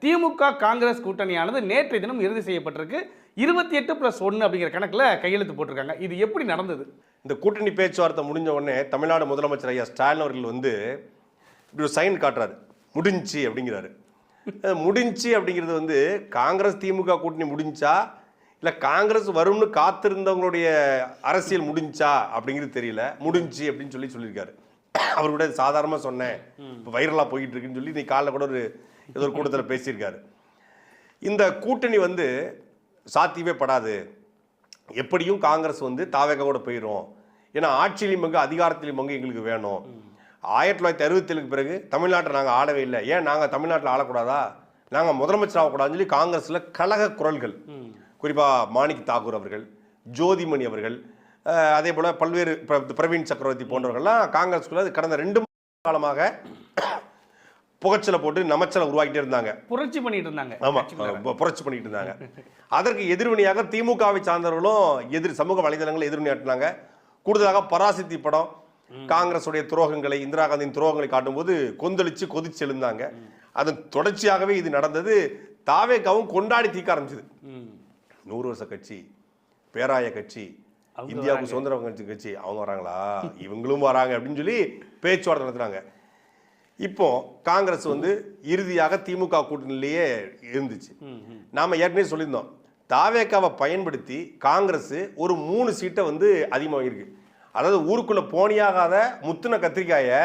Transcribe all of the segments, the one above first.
திமுக காங்கிரஸ் கூட்டணியானது நேற்றைய தினம் இறுதி செய்யப்பட்டிருக்கு. 28+1 அப்படிங்கிற கணக்கில் கையெழுத்து போட்டிருக்காங்க. இது எப்படி நடந்தது? இந்த கூட்டணி பேச்சுவார்த்தை முடிஞ்ச உடனே தமிழ்நாடு முதலமைச்சர் ஐயா ஸ்டாலின் அவர்கள் வந்து இப்படி ஒரு சைன் காட்டுறாரு, முடிஞ்சு அப்படிங்கிறாரு. முடிஞ்சு அப்படிங்கிறது வந்து காங்கிரஸ் திமுக கூட்டணி முடிஞ்சா இல்லை காங்கிரஸ் வரும்னு காத்திருந்தவங்களுடைய அரசியல் முடிஞ்சா அப்படிங்கிறது தெரியல. முடிஞ்சு அப்படின்னு சொல்லியிருக்காரு. அவர் கூட சாதாரணமாக சொன்னேன், இப்போ வைரலாக போயிட்டு இருக்குன்னு சொல்லி இன்னைக்கு காலைல கூட ஏதோ ஒரு கூட்டத்தில் பேசியிருக்காரு. இந்த கூட்டணி வந்து சாத்தியவே படாது. எப்படியும் காங்கிரஸ் வந்து தாவேகோட போயிடும். ஏன்னா ஆட்சியிலும் பங்கு அதிகாரத்திலும் பங்கு எங்களுக்கு வேணும். 1967க்கு பிறகு தமிழ்நாட்டில் நாங்கள் ஆளவே இல்லை. ஏன் நாங்கள் தமிழ்நாட்டில் ஆளக்கூடாதா, நாங்கள் முதலமைச்சர் ஆகக்கூடாதுன்னு சொல்லி காங்கிரஸில் கழக குரல்கள், குறிப்பாக மாணிக் தாக்கூர் அவர்கள், ஜோதிமணி அவர்கள், அதே போல் பல்வேறு பிரவீன் சக்கரவர்த்தி போன்றவர்கள்லாம் காங்கிரஸ்குள்ள கடந்த 2 காலமாக புகைச்சலை போட்டு நமச்சலை உருவாக்கிட்டே இருந்தாங்க, புரட்சி பண்ணிட்டு இருந்தாங்க. ஆமாம், புரட்சி பண்ணிட்டு இருந்தாங்க. அதற்கு எதிர்வினையாக திமுகவை சார்ந்தவர்களும் சமூக வலைதளங்களை எதிர்வினையாட்டினாங்க. கூடுதலாக பராசக்தி படம் காங்கிரஸுடைய துரோகங்களை, இந்திரா காந்தியின் துரோகங்களை காட்டும்போது கொதிச்சு எழுந்தாங்க. அதன் தொடர்ச்சியாகவே இது நடந்தது. தாவேகாவும் கொண்டாடி தீக்க ஆரம்பிச்சது. 100 வருஷ கட்சி, பேராய கட்சி, இந்தியாவுக்கு சுதந்திர கட்சி, அவங்க வராங்களா, இவங்களும் வராங்க அப்படின்னு சொல்லி பேச்சுவார்த்தை நடத்துனாங்க. இப்போ காங்கிரஸ் வந்து இறுதியாக திமுக கூட்டணியிலேயே இருந்துச்சு. நாம ஏற்கனவே சொல்லியிருந்தோம், தாவேகாவை பயன்படுத்தி காங்கிரஸ் ஒரு 3 சீட்டை வந்து அதிகமாக இருக்கு. அதாவது ஊருக்குள்ள போனியாகாத முத்துன கத்திரிக்காயை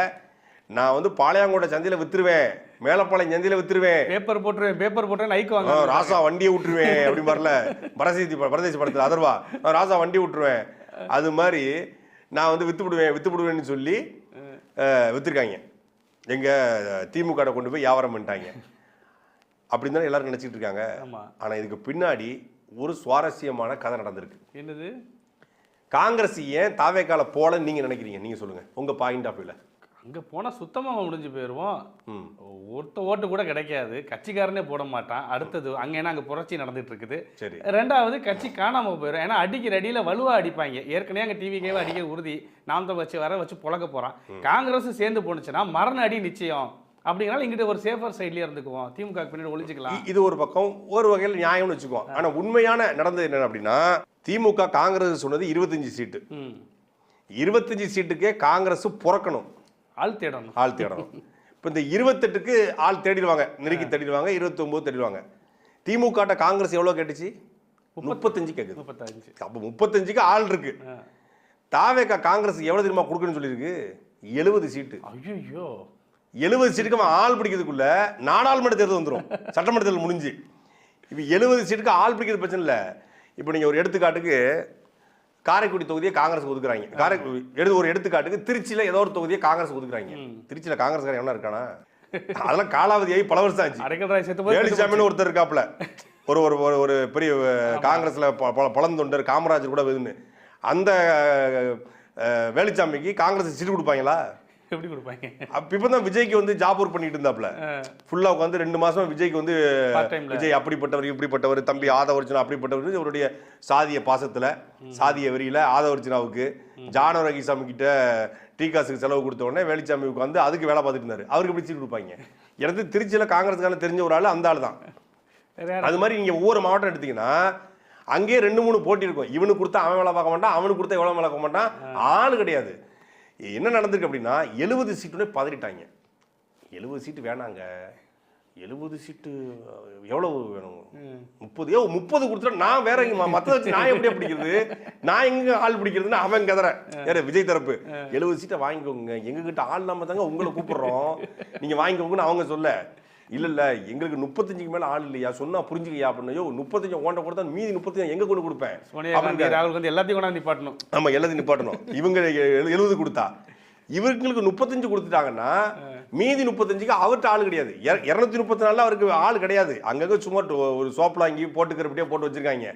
நான் வந்து பாளையங்கோட்டை சந்தையில் வித்துருவேன், மேலப்பாளையம் சந்தையில் வித்துருவேன், பேப்பர் போட்டுறேன் ஐக்குவாங்க, ராசா வண்டியை விட்டுருவேன் அப்படி வரல பரதேசி படத்தில் அதர்வா, ராசா வண்டி விட்டுருவேன், அது மாதிரி நான் வந்து வித்துவிடுவேன்னு சொல்லி வித்துருக்காங்க. எங்க திமுக கொண்டு போய் வியாபாரம் பண்ணிட்டாங்க அப்படின்னு தான் எல்லாரும் நினைச்சிட்டு இருக்காங்க. ஆனா இதுக்கு பின்னாடி ஒரு சுவாரஸ்யமான கதை நடந்திருக்கு. என்னது? காங்கிரஸ் ஏன் தாவேகால போலன்னு நீங்க நினைக்கிறீங்க? நீங்க சொல்லுங்க, உங்க பாயிண்ட் ஆஃப் வியூல. அங்கே போனால் சுத்தமாக முடிஞ்சு போயிடுவோம். ஒருத்த ஓட்டு கூட கிடைக்காது, கட்சிக்காரனே போட மாட்டான். அடுத்தது அங்கே புரட்சி நடந்துட்டு இருக்குது. சரி, 2வது கட்சி காணாமல் போயிடும். ஏன்னா அடிக்கிற அடியில் வலுவாக அடிப்பாங்க. ஏற்கனவே அங்கே டிவிக்கேவே அடிக்க உறுதி, நாம் தான் வச்சு புழக்க போகிறான். காங்கிரஸ் சேர்ந்து போனுச்சுன்னா மரண அடி நிச்சயம். அப்படிங்கிறனால இங்கிட்ட ஒரு சேஃபர் சைட்லேயே இருந்துக்குவோம், திமுக பின்னாடி ஒழிச்சுக்கலாம். இது ஒரு பக்கம், ஒரு வகையில் நியாயம்னு வச்சுக்குவோம். ஆனால் உண்மையான நடந்தது என்ன அப்படின்னா, திமுக காங்கிரஸ் சொன்னது 25 சீட்டு. 25 சீட்டுக்கே காங்கிரஸ் புறக்கணும், ஆள் தேடணும். இப்போ இந்த 28க்கு ஆள் தேடிடுவாங்க, நெருக்கி தேடிடுவாங்க, 29 தேடிடுவாங்க. திமுக காங்கிரஸ் எவ்வளோ கேட்டுச்சு? 35 கேட்குது. அப்போ 35க்கு ஆள் இருக்கு. தாவேகா காங்கிரஸ் எவ்வளோ தெரியுமா கொடுக்குன்னு சொல்லியிருக்கு? 70 சீட்டு. ஐயோ, 70 சீட்டுக்கு அவன் ஆள் பிடிக்கிறதுக்குள்ள நாடாளுமன்ற தேர்தல் வந்துடும், சட்டமன்ற தேர்தல் முடிஞ்சு. இப்போ 70 சீட்டுக்கு ஆள் பிடிக்கிறது பிரச்சனை இல்லை. இப்போ நீங்கள் ஒரு எடுத்துக்காட்டுக்கு காரைக்குடி தொகுதியை காங்கிரஸ் ஒதுக்குறாங்க. ஒரு எடுத்துக்காட்டுக்கு திருச்சியில் ஏதோ ஒரு தொகுதியை காங்கிரஸ் ஒதுக்குறாங்க. திருச்சியில் காங்கிரஸ்காரன் என்ன இருக்கானா, அதெல்லாம் காலாவதியாகி பல வருஷம் ஆச்சு. வேலுசாமின்னு ஒருத்தர் இருக்காப்புல, ஒரு ஒரு பெரிய காங்கிரஸ்ல பழந்தொண்டர், காமராஜர் கூட வேணுன்னு. அந்த வேலுசாமிக்கு காங்கிரஸ் சீட்டு கொடுப்பாங்களா? எப்படி கொடுப்பாங்க? இப்பதான் விஜய்க்கு வந்து ஜாபூர் பண்ணிட்டு இருந்தாப்ல, ஃபுல்லா உட்காந்து 2 மாசம் விஜய்க்கு வந்து விஜய் அப்படிப்பட்டவர் இப்படிப்பட்டவர், தம்பி ஆதவர்ஜுனா அப்படிப்பட்டவர், அவருடைய சாதிய பாசத்துல சாதிய வெறியில ஆதவர்ஜுனாவுக்கு ஜானரகிசாமி கிட்ட டீகாஸுக்கு செலவு கொடுத்த உடனே வேலுச்சாமிக்கு வந்து அதுக்கு வேலை பார்த்துட்டு இருந்தாரு. அவருக்கு எப்படி சீட்டு கொடுப்பாங்க? எனக்கு திருச்சியில காங்கிரஸ்காரன் தெரிஞ்ச ஒரு ஆள், அந்த ஆள் தான். அது மாதிரி நீங்க ஒவ்வொரு மாவட்டம் எடுத்தீங்கன்னா அங்கேயே 2-3 போட்டி இருக்கும். இவனுக்கு கொடுத்தா அவன் வேலை பார்க்க மாட்டான், அவனுக்கு கொடுத்தா எவ்வளவு வேலை பார்க்க மாட்டான், ஆள் கிடையாது. என்ன நடந்திருக்கு அப்படின்னா 70 சீட்டுனே பதறிட்டாங்க. 70 சீட்டு வேணாங்க, 70 சீட்டு எவ்வளவு வேணும்? 30 கொடுத்துட்டா நான் வேற மற்ற வச்சு நான் எப்படி பிடிக்கிறது, நான் எங்க ஆள் பிடிக்கிறதுன்னு அவன் கதற. யாரு? விஜய் தரப்பு 70 சீட்டை வாங்கிக்கோங்க, எங்க கிட்ட ஆள் இல்லாம தாங்க உங்களை கூப்பிடுறோம், நீங்க வாங்கிக்கோங்கன்னு அவங்க சொல்ல. இல்ல எங்களுக்கு 35க்கு மேல ஆள் இல்லையா, சொன்னா புரிஞ்சுக்கையா அப்படின்னு. 35 ஓண்ட கொடுத்தா மீதி 35 எங்க கொண்டு கொடுப்பேன்? ராகுல் காந்தி எல்லாத்தையும் கொண்டாந்து நிப்பாட்டணும். ஆமா, எல்லாத்தையும் நிப்பாட்டணும். இவங்க 70 கொடுத்தா இவங்களுக்கு 35 கொடுத்துட்டாங்கன்னா மீதி 35க்கு அவர்கிட்ட ஆள் கிடையாது. 234 அவருக்கு ஆள் கிடையாது. அங்கங்க சும்மா ஒரு சோப்லாம் அங்கேயும் போட்டுக்கிறபடியே போட்டு வச்சிருக்காங்க.